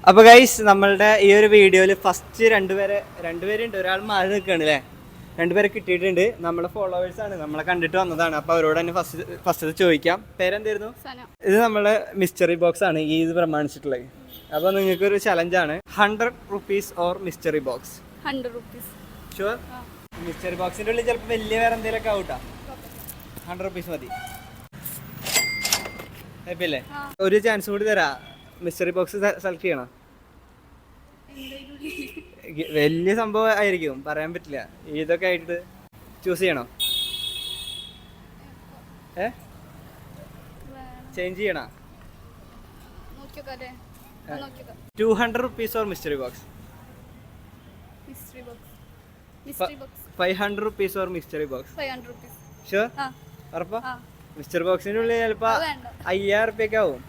അപ്പോൾ ഗൈസ് നമ്മളുടെ ഈ ഒരു വീഡിയോയിൽ ഫസ്റ്റ് രണ്ടുപേരുണ്ട്, ഒരാൾ മാറി നിൽക്കുകയാണ് അല്ലേ. രണ്ടുപേരെ കിട്ടിയിട്ടുണ്ട്. നമ്മളെ ഫോളോവേഴ്സാണ്, നമ്മളെ കണ്ടിട്ട് വന്നതാണ്. അപ്പോൾ അവരോട് തന്നെ ഫസ്റ്റ് ചോദിക്കാം. പേരെന്തായിരുന്നു? ഇത് നമ്മളെ മിസ്റ്ററി ബോക്സ് ആണ് ഈ ഇത് പ്രമാണിച്ചിട്ടുള്ളത്. അപ്പോൾ നിങ്ങൾക്കൊരു ചലഞ്ചാണ്, 100 rupees or mystery box. 100 rupees. Sure? Mystery ബോക്സിൻ്റെ ഉള്ളിൽ ചിലപ്പോൾ വലിയ വേറെ എന്തെങ്കിലുമൊക്കെ ആവൂട്ടാ. 100 rupees മതി. ഹാപ്പി അല്ലേ? ഒരു ചാൻസ് കൂടി തരാം. മിസ്റ്ററി ബോക്സ് സെലക്ട് ചെയ്യണം. വലിയ സംഭവം ആയിരിക്കും, പറയാൻ പറ്റില്ല. ഇതൊക്കെ ആയിട്ട് ചൂസ് ചെയ്യണോ? ചേഞ്ച് ചെയ്യണോ? 200 rupees or mystery box. 500 rupees or mystery box. Sure? ഉറപ്പാ? മിസ്റ്ററി ബോക്സിന്റെ ഉള്ളിൽ ചിലപ്പോ 5000 റുപ്യൊക്കെ ആവും.